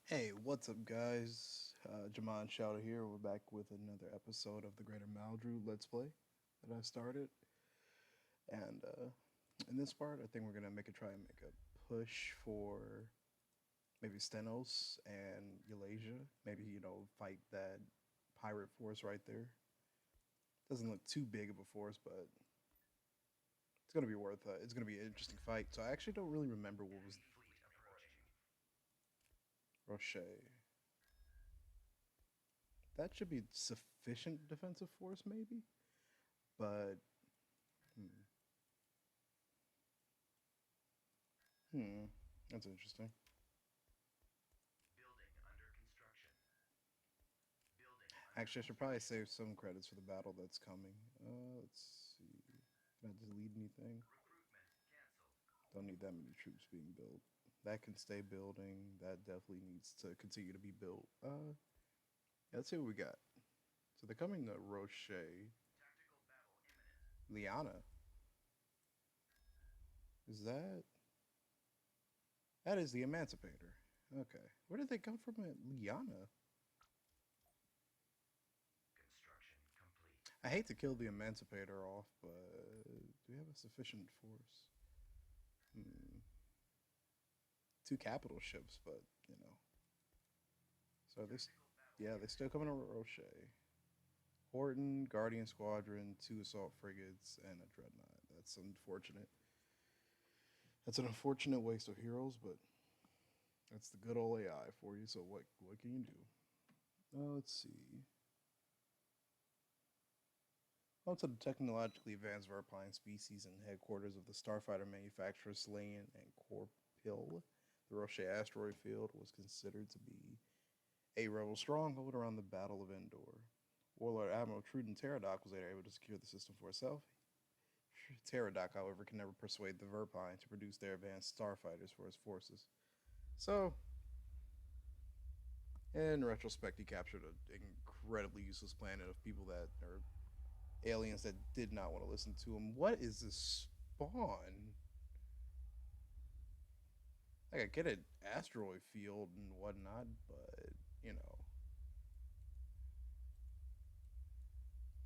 Hey, what's up, guys? Jamon Shouter here. We're back with another episode of the Greater Maldrood Let's Play that I started. And in this part, I think we're gonna try and make a push for maybe Stenos and Eulasia. Maybe fight that pirate force right there. Doesn't look too big of a force, but it's gonna be worth. It's gonna be an interesting fight. So I actually don't really remember what was Rocher. That should be sufficient defensive force, maybe. But hmm. Hmm, that's interesting. Actually, I should probably save some credits for the battle that's coming. Let's see. Can I delete anything? Don't need that many troops being built. That can stay building. That definitely needs to continue to be built. Let's see what we got. So they're coming to Rocher. Liana. Is that? That is the Emancipator. Okay. Where did they come from at Liana? I hate to kill the Emancipator off, but do we have a sufficient force? Hmm. Two capital ships, but you know. So this, yeah, they still coming to Rocher. Horton, Guardian Squadron, two assault frigates, and a dreadnought. That's unfortunate. That's an unfortunate waste of heroes, but that's the good old AI for you. So what can you do? Let's see. Onto the technologically advanced verpine species and headquarters of the starfighter manufacturers Slayan and Corpil, the Rocher asteroid field was considered to be a rebel stronghold around the Battle of Endor. Warlord Admiral Truden Pterodoc was later able to secure the system for itself. Pterodoc, however, can never persuade the Verpine to produce their advanced starfighters for his forces. So, in retrospect, he captured an incredibly useless planet of people that are aliens that did not want to listen to him. What is this spawn? Like, I get an asteroid field and whatnot, but, you know.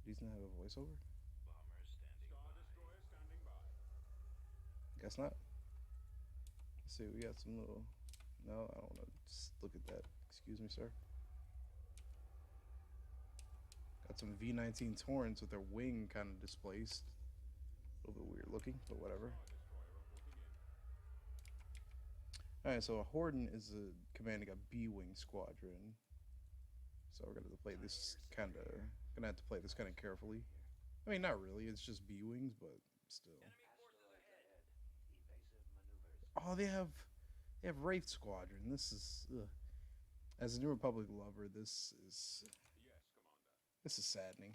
Did he not have a voiceover? Guess not. Let's see, we got some little. No, I don't know. Just look at that. Excuse me, sir. Got some V-19 Torrents with their wing kind of displaced. A little bit weird looking, but whatever. Alright, so a Horden is commanding a B-wing squadron. So we're gonna have to play this kind of. Gonna have to play this kind of carefully. I mean, not really. It's just B-wings, but still. Oh, they have Wraith Squadron. This is as a New Republic lover, this is saddening.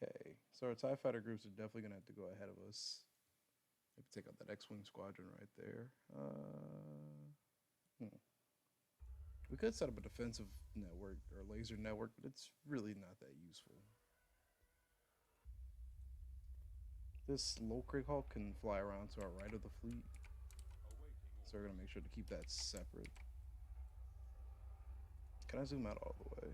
Okay, so our TIE fighter groups are definitely gonna have to go ahead of us. Maybe take out that X-wing squadron right there. We could set up a defensive network or laser network, but it's really not that useful. This low Krieg Hawk can fly around to our right of the fleet, so we're gonna make sure to keep that separate. Can I zoom out all the way?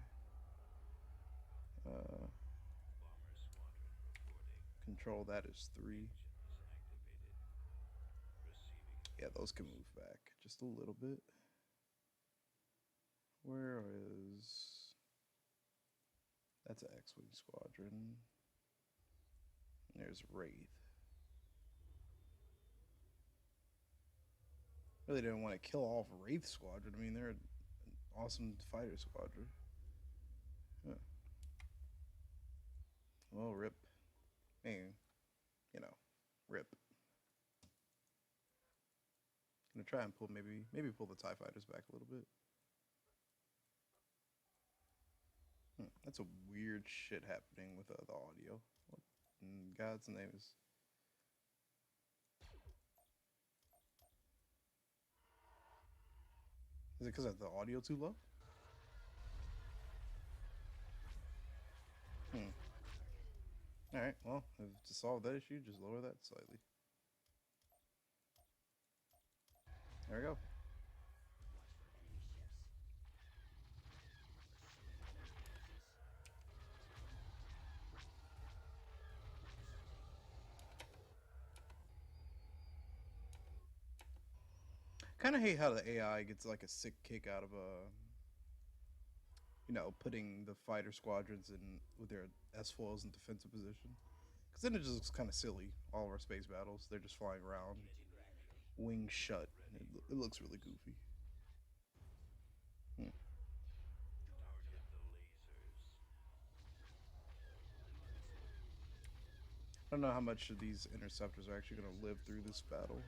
Control that is 3. Yeah, those can move back just a little bit. Where is... That's an X-Wing squadron. There's Wraith. Really didn't want to kill off Wraith squadron. I mean, they're an awesome fighter squadron. Huh. Well, rip. Hey, rip. Gonna try and maybe pull the TIE fighters back a little bit. That's a weird shit happening with the audio. What in God's name is... Is it because of the audio too low? Alright, well, to solve that issue, just lower that slightly. There we go. Kind of hate how the AI gets like a sick kick out of putting the fighter squadrons in with their S foils in defensive position. Because then it just looks kind of silly. All of our space battles, they're just flying around, wings shut. It looks really goofy. Hmm. I don't know how much of these interceptors are actually going to live through this battle.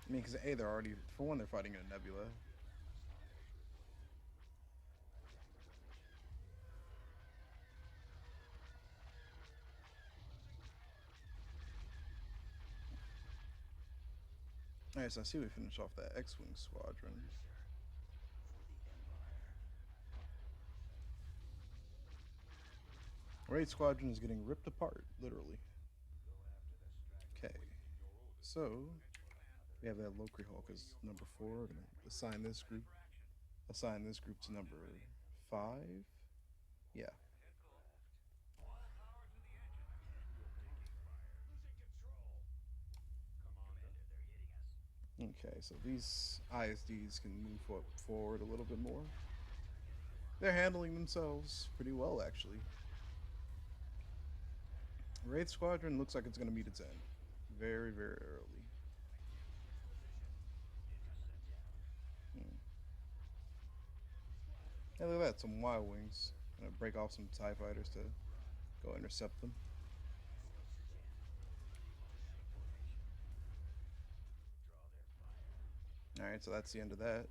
I mean, because A, they're already, for one, they're fighting in a nebula. Alright, so I see we finish off that X-Wing squadron. Raid squadron is getting ripped apart, literally. Okay, so we have that Lokri Hulk as number 4. We're gonna assign this group. Assign this group to number 5. Yeah. Okay, so these ISDs can move forward a little bit more. They're handling themselves pretty well, actually. Wraith Squadron looks like it's going to meet its end very, very early. Hey, look at that, some Y Wings. Gonna break off some TIE fighters to go intercept them. Alright, so that's the end of that.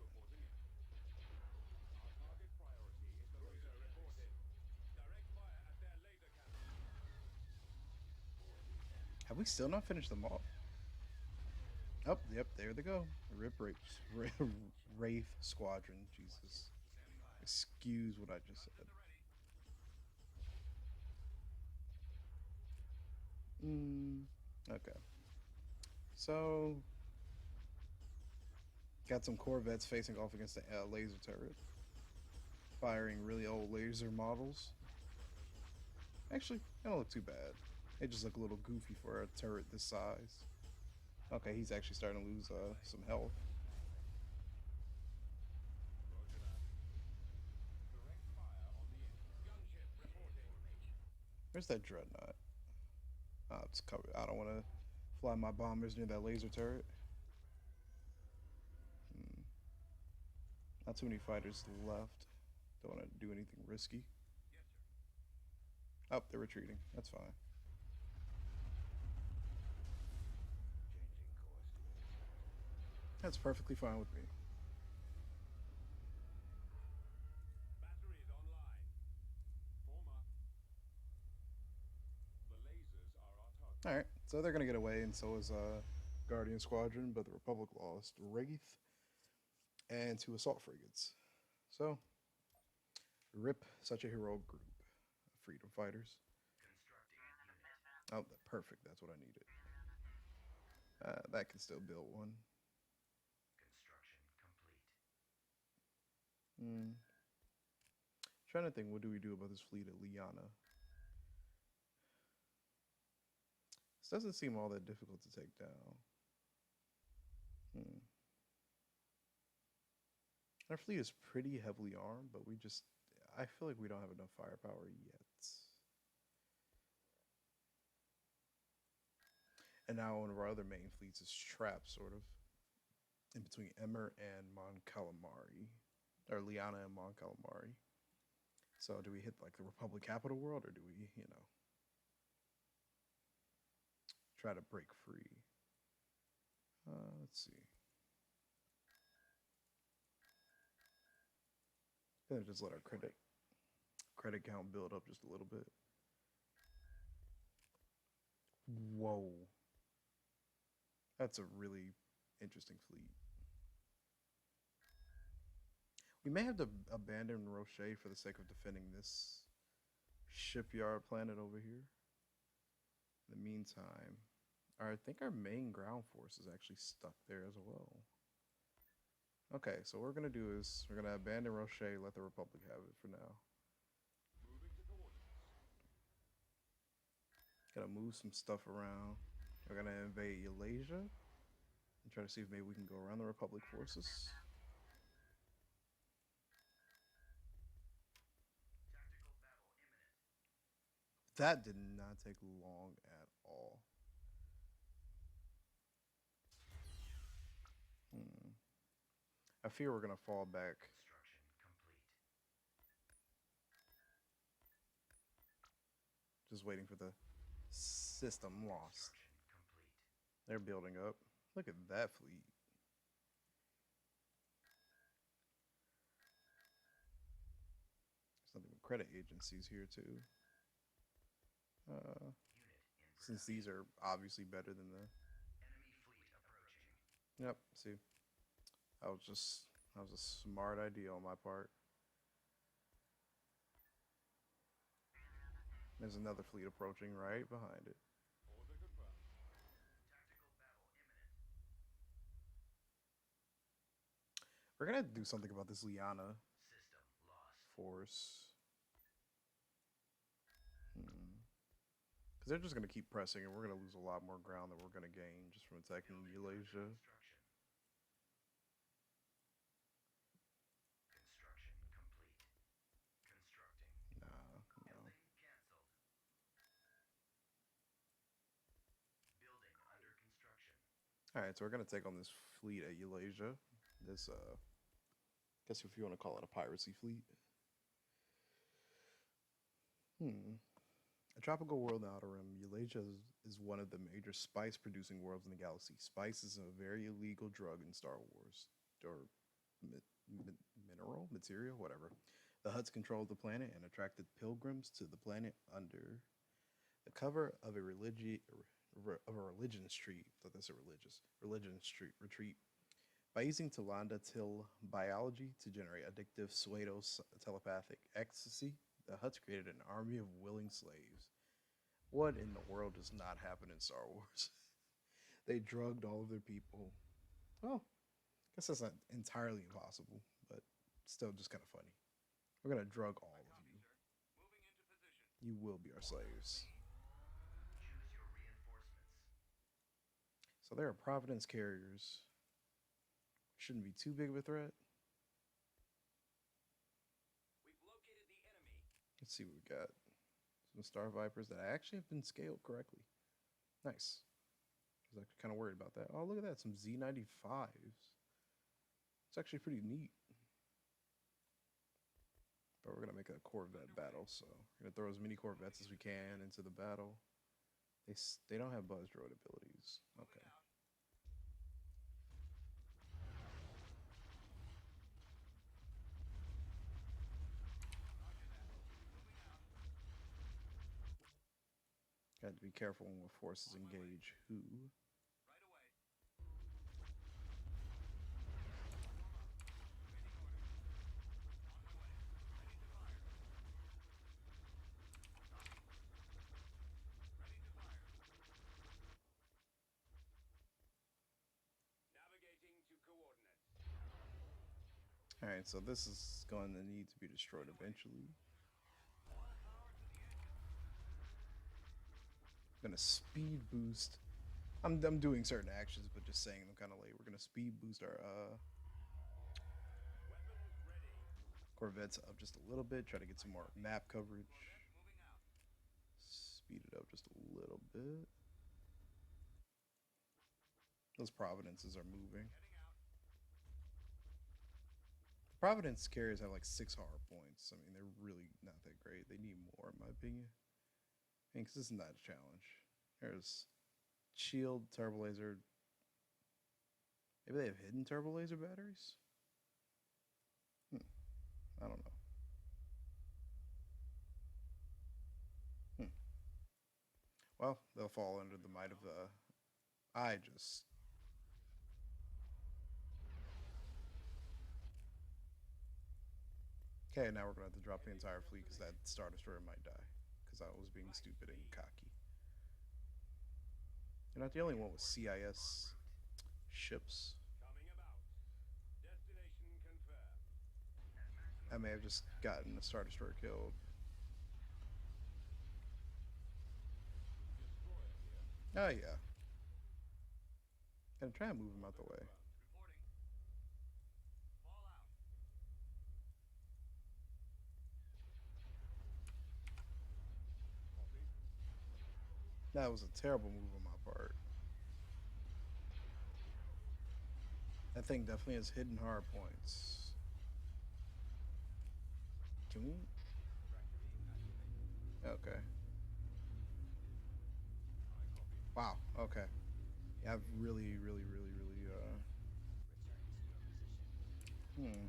Have we still not finished them off? Oh, yep, there they go. Wraith Squadron. Jesus. Excuse what I just said. Okay. So, got some Corvettes facing off against the laser turret. Firing really old laser models. Actually, they don't look too bad. They just look a little goofy for a turret this size. Okay, he's actually starting to lose some health. Where's that dreadnought? Oh, it's covered. I don't want to fly my bombers near that laser turret. Not too many fighters left. Don't want to do anything risky. Oh, they're retreating. That's fine. That's perfectly fine with me. Alright, so they're going to get away, and so is Guardian Squadron, but the Republic lost Wraith and 2 assault frigates. So, rip such a heroic group of freedom fighters. Oh, perfect. That's what I needed. That can still build one. Trying to think, what do we do about this fleet at Liana? This doesn't seem all that difficult to take down. Our fleet is pretty heavily armed, but I feel like we don't have enough firepower yet. And now one of our other main fleets is trapped, sort of, in between Emmer and Mon Calamari, or Liana and Mon Calamari. So do we hit like the Republic capital world, or do we, try to break free? Let's see. Gonna just let our credit count build up just a little bit. Whoa. That's a really interesting fleet. We may have to abandon Rocher for the sake of defending this shipyard planet over here. In the meantime, I think our main ground force is actually stuck there as well. Okay, so what we're going to do is we're going to abandon Rocher, let the Republic have it for now. Gotta move some stuff around. We're going to invade Eulasia and Try to see if maybe we can go around the Republic forces. That did not take long at all. I fear we're gonna fall back. Just waiting for the system lost. They're building up. Look at that fleet. There's nothing but credit agencies here too. Since these are obviously better than the. Yep. See, that was a smart idea on my part. There's another fleet approaching right behind it. We're gonna do something about this Liana force. Because they're just gonna keep pressing, and we're gonna lose a lot more ground than we're gonna gain just from attacking Eulasia. Alright, so we're gonna take on this fleet at Eulasia. This, guess if you want to call it a piracy fleet. A tropical world in the Outer Rim, Eulasia is one of the major spice-producing worlds in the galaxy. Spice is a very illegal drug in Star Wars. Or material, whatever. The Hutts controlled the planet and attracted pilgrims to the planet under the cover of a religion street. I thought that's a religion street retreat. By using Talanda Till biology to generate addictive pseudo telepathic ecstasy, the Hutts created an army of willing slaves. What in the world does not happen in Star Wars? They drugged all of their people. Well, I guess that's not entirely impossible, but still just kind of funny. We're gonna drug all of you. You will be our slaves. So there are Providence carriers. Shouldn't be too big of a threat. Let's see what we got. Some Star Vipers that actually have been scaled correctly. Nice. I was actually kind of worried about that. Oh, look at that. Some Z95s. It's actually pretty neat. But we're going to make a Corvette battle, so we're going to throw as many Corvettes as we can into the battle. They don't have Buzz Droid abilities. Okay. Got to be careful when forces engage who. Alright, so this is going to need to be destroyed eventually. I'm gonna speed boost. I'm doing certain actions, but just saying them kind of late. We're gonna speed boost our Corvettes up just a little bit. Try to get some more map coverage. Speed it up just a little bit. Those Providences are moving. The Providence carriers have like 6 hard points. I mean, they're really not that great. They need more, in my opinion. I mean, because this is not a challenge. There's shield, turbo laser. Maybe they have hidden turbo laser batteries? I don't know. Well, they'll fall under the might of the... Okay, now we're going to have to drop the entire fleet because that Star Destroyer might die. Because I was being stupid and cocky. You're not the only one with CIS ships. I may have just gotten a Star Destroyer killed. Oh, yeah. Gonna try and move him out the way. That was a terrible move on my part. That thing definitely has hidden hard points. Can we? Okay. Wow. Okay. Yeah, I've really. Hmm.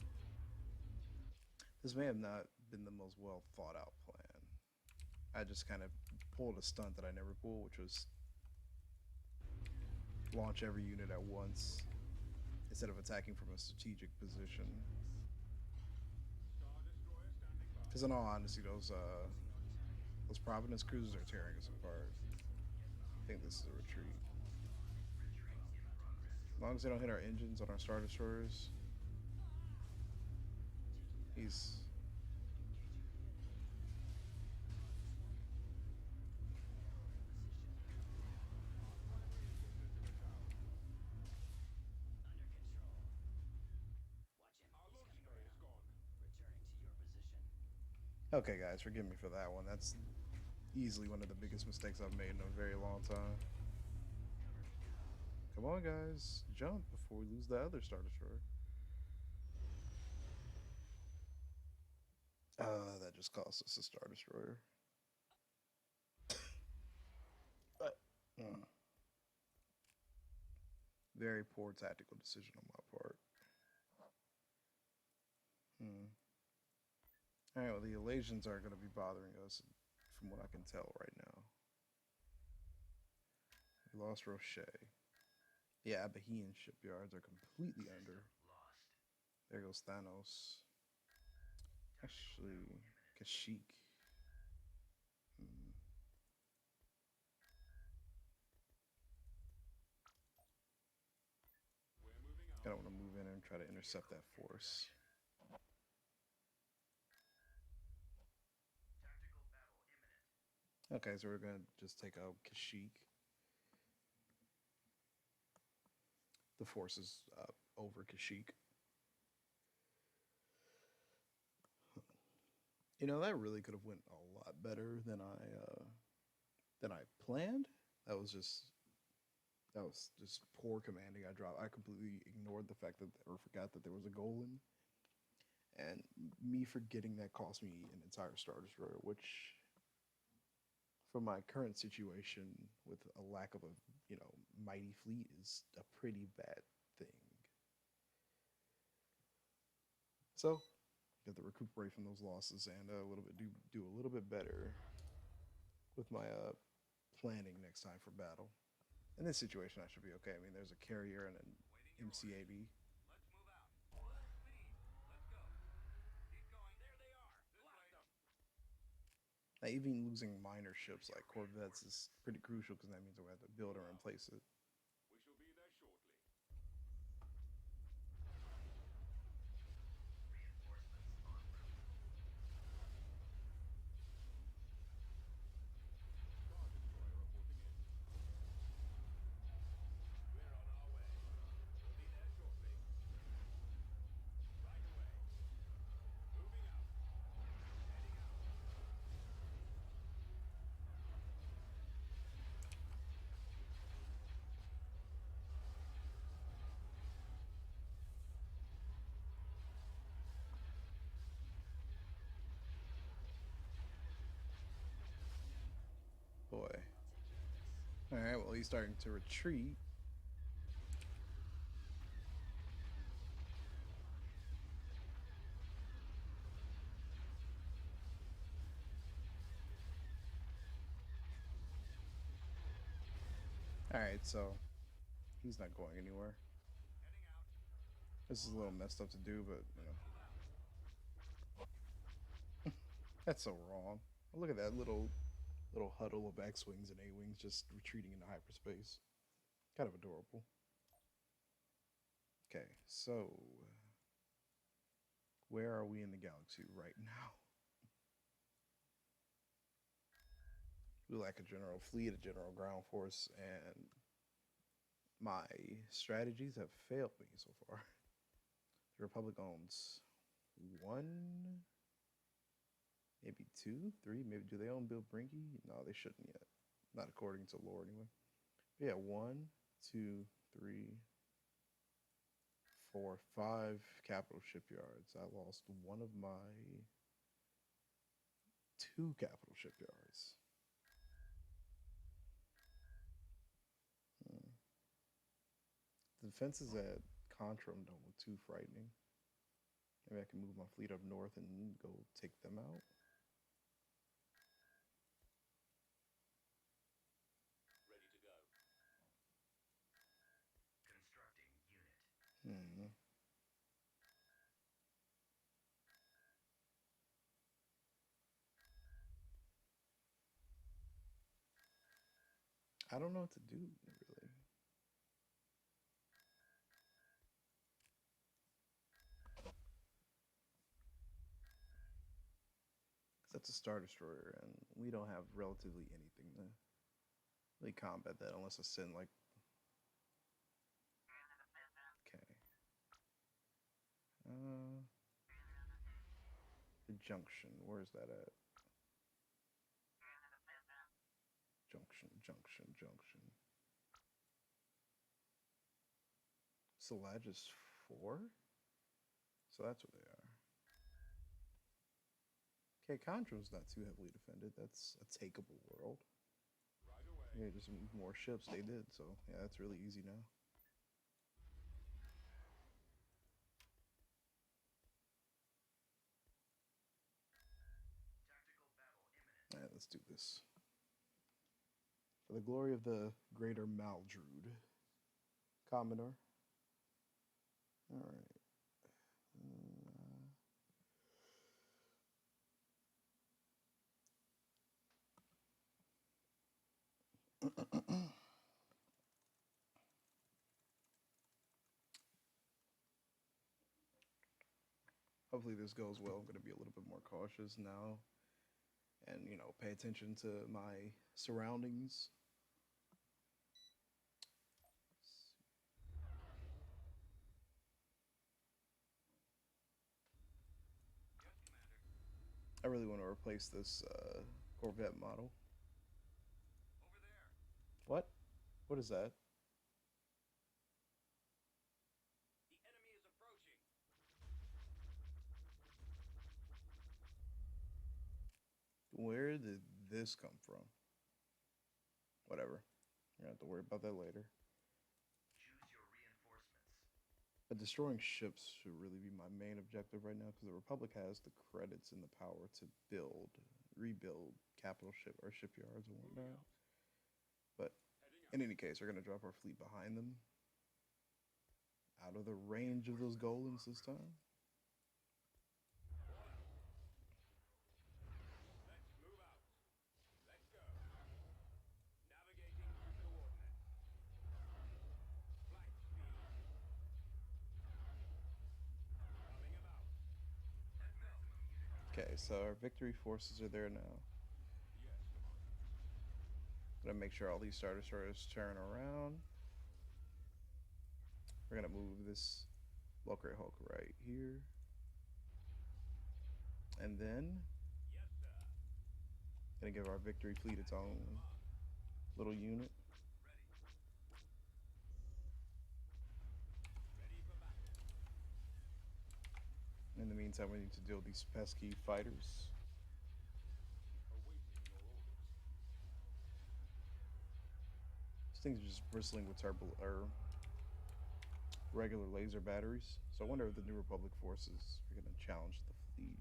This may have not been the most well thought out plan. I just kind of pulled a stunt that I never pulled, which was launch every unit at once instead of attacking from a strategic position. Because in all honesty, those Providence cruisers are tearing us apart. I think this is a retreat. As long as they don't hit our engines on our Star Destroyers, he's... Okay, guys, forgive me for that one. That's easily one of the biggest mistakes I've made in a very long time. Come on, guys. Jump before we lose the other Star Destroyer. That just cost us a Star Destroyer. Very poor tactical decision on my part. Alright, well, the Elasians are going to be bothering us from what I can tell right now. We lost Roche. The Abahean shipyards are completely under. There goes Thanos. Actually, Kashyyyk. I don't want to move in and try to intercept that force. Okay, so we're going to just take out Kashyyyk. The force is over Kashyyyk. You know, that really could have went a lot better than I planned. That was just poor commanding. I completely ignored the fact that, or forgot that there was a Golan, and me forgetting that cost me an entire Star Destroyer, which, for my current situation with a lack of a mighty fleet, is a pretty bad thing. So, got to recuperate from those losses and a little bit do a little bit better with my planning next time for battle. In this situation, I should be okay. I mean, there's a carrier and an MCAB. Now, even losing minor ships like corvettes is pretty crucial because that means we have to build or replace it. Boy. Alright, well, he's starting to retreat. Alright, so he's not going anywhere. This is a little messed up to do, but, that's so wrong. Look at that little huddle of X-Wings and A-Wings just retreating into hyperspace. Kind of adorable. Okay, so where are we in the galaxy right now? We lack a general fleet, a general ground force, and my strategies have failed me so far. The Republic owns one, maybe two, three, maybe. Do they own Bill Brinky? No, they shouldn't yet. Not according to lore, anyway. But yeah, 1, 2, 3, 4, 5 capital shipyards. I lost one of my 2 capital shipyards. The defenses at Contrum don't look too frightening. Maybe I can move my fleet up north and go take them out. Ready to go. Constructing unit. I don't know what to do, really. That's a Star Destroyer, and we don't have relatively anything to really combat that unless I send, like... Okay. The junction, where's that at? Junction. Solage is 4? So that's what they are. Okay, Contrum's not too heavily defended. That's a takeable world. Right away. Yeah, just move more ships. They did, so yeah, that's really easy now. Tactical battle imminent. Alright, let's do this. For the glory of the greater Maldrood. Commodore. Alright. Hopefully this goes well. I'm going to be a little bit more cautious now and, you know, pay attention to my surroundings. Yes, Commander. I really want to replace this Corvette model. Over there. What? What is that? The enemy is approaching. Where did this come from? Whatever. You're going to have to worry about that later. Choose your reinforcements. But destroying ships should really be my main objective right now because the Republic has the credits and the power to rebuild capital shipyards and whatnot. But in any case, we're going to drop our fleet behind them, out of the range of those golems this time. Let's move out. Let's go. Navigating through coordinates. Flight speed. Coming about. Okay, so our victory forces are there now. Yes. Gonna make sure all these Star Destroyers turn around. We're gonna move this Valkyrie Hulk right here. And then Yes, sir. gonna give our victory fleet its own little unit. Ready for battle. In the meantime, we need to deal with these pesky fighters. Awaiting your orders. These things are just bristling with regular laser batteries. So I wonder if the New Republic forces are gonna challenge the fleet.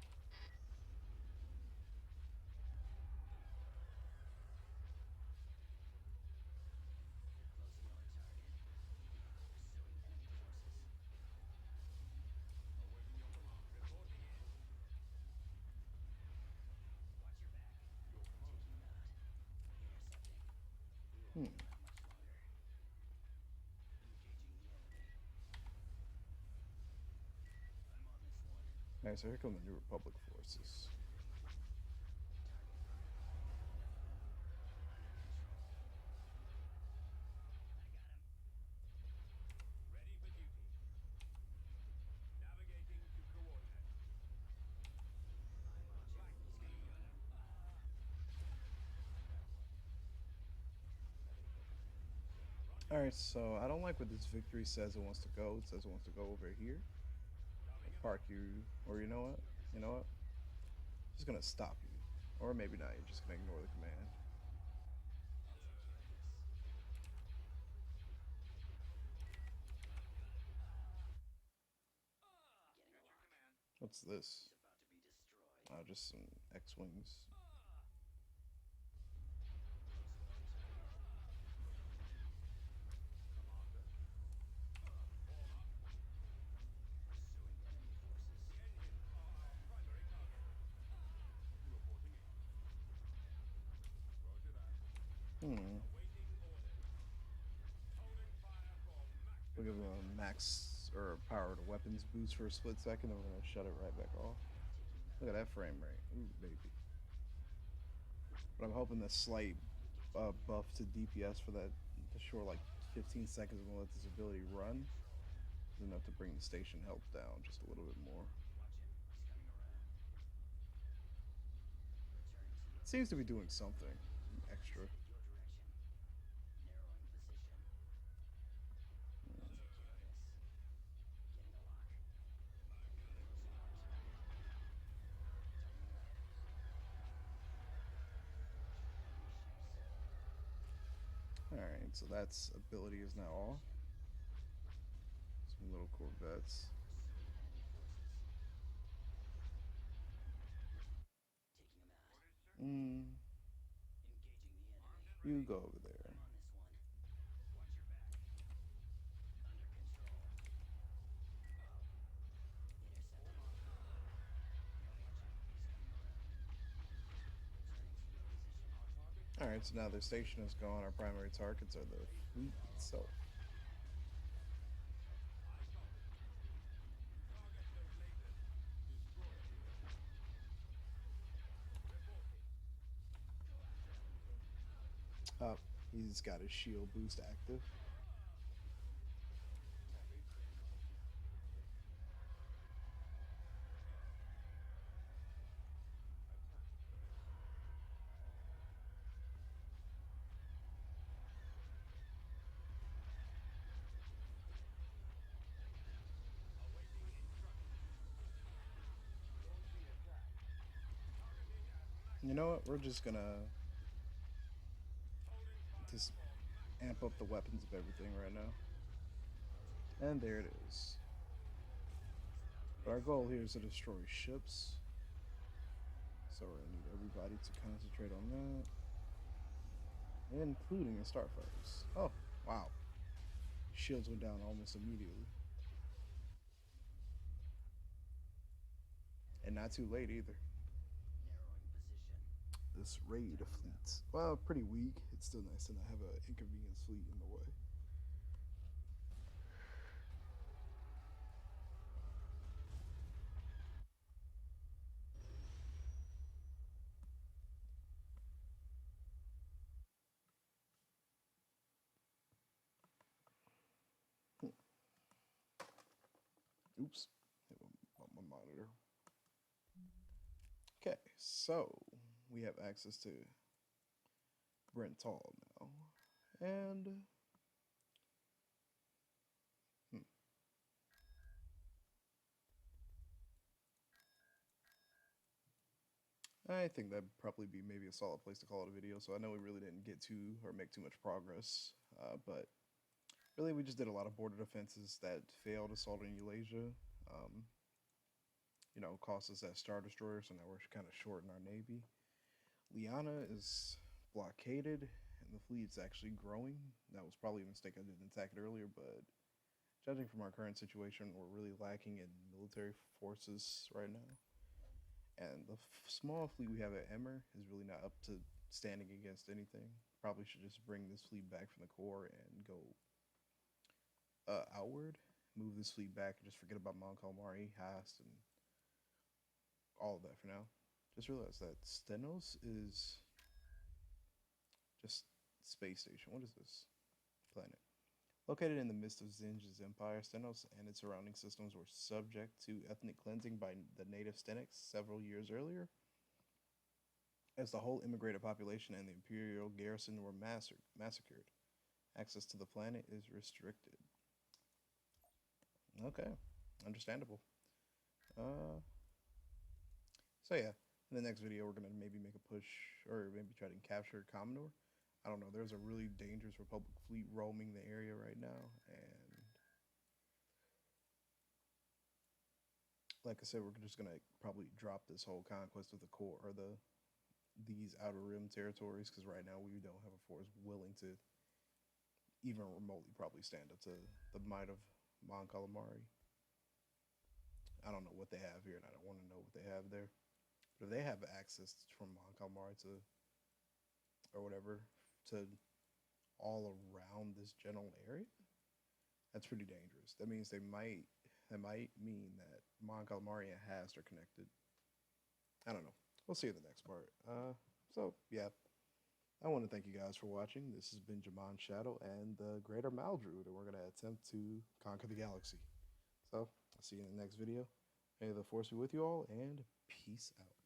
Closing on target. Pursuing enemy forces. Awaiting your command. Reporting in. Watch your back. Your command. Taking nod. Intercepting. Hmm. Not much longer. Engaging the enemy. I'm on this one. Alright, so here come the New Republic forces. All right, so I don't like what this victory says it wants to go. It says it wants to go over here. I'll park you, or you know what? You know what? Just gonna stop you, or maybe not. You're just gonna ignore the command. I'll take care of this. Getting a lock. What's this? He's about to be destroyed. Just some X-wings. Close quarters target. Pursuing enemy forces. Hmm. We'll give them a max or power to weapons boost for a split second, and we're gonna shut it right back off. Taking them Look out. at that frame rate. Ooh, baby. But I'm hoping the slight Engaging the buff enemy. to DPS for that, the short like 15 seconds we're gonna let this ability run is enough to bring the station health down just a little bit more. Watch him. He's coming around. Returning to your Seems to be post. doing something He's extra. headed your direction. Narrowing position. I'll take care of this. Getting a lock. Close quarters target. Tightening up. Approaching enemy ships. All right, so that's ability is now off. Engaging. Some little Corvettes. Pursuing enemy forces. Taking him out. Mm, Engaging the enemy. you go over there. I'm on this one. Watch your back. Under control. Interceptor. Watch him. He's coming around. Returning to your position. All right, so now their station is gone. Our primary targets are the fleet itself. Up, he's got his shield boost active. You know what? We're just gonna just amp up the weapons of everything right now. And there it is. He's about to be But our goal here destroyed. is to destroy ships. So we're gonna need everybody to concentrate on that. Including the starfighters. Oh, wow. Shields went down almost immediately. And not too late either. Narrowing position. This raid Tightening up. fleet, well, pretty weak. It's still nice to not have an inconvenience fleet in the way. Oops, hit my monitor. Okay, so we have access to Brental now. And hmm, I think that'd probably be maybe a solid place to call it a video. So I know we really didn't get to or make too much progress, but really we just did a lot of border defenses that failed assault in Eulasia. Um, cost us that Star Destroyer, so now we're kind of short in our navy. Liana is blockaded, and the fleet's actually growing. That was probably a mistake. I didn't attack it earlier, but judging from our current situation, we're really lacking in military forces right now. And the small fleet we have at Emmer is really not up to standing against anything. Probably should just bring this fleet back from the core and go outward. Move this fleet back and just forget about Mount Calamari, Hast, and all of that for now. Just realized that Stenos is just space station. What is this planet? Located in the midst of Zinj's empire, Stenos and its surrounding systems were subject to ethnic cleansing by the native Stenics several years earlier, as the whole immigrated population and the imperial garrison were massacred. Access to the planet is restricted. Okay, understandable. So yeah, in the next video we're gonna maybe make a push or maybe try to capture Commodore. I don't know. There's a really dangerous Republic fleet roaming the area right now, and like I said, we're just gonna probably drop this whole conquest of the core or these outer rim territories because right now we don't have a force willing to even remotely probably stand up to the might of Mon Calamari. I don't know what they have here, and I don't want to know what they have there. But if they have access from Mon Calamari to or whatever to all around this general area, that's pretty dangerous. That means that might mean that Mon Calamari and Hast are connected. I don't know. We'll see in the next part. So yeah, I want to thank you guys for watching. This has been Jamon Shadow and the Greater Maldrood, and we're gonna attempt to conquer the galaxy. So I'll see you in the next video. May the force be with you all, and peace out.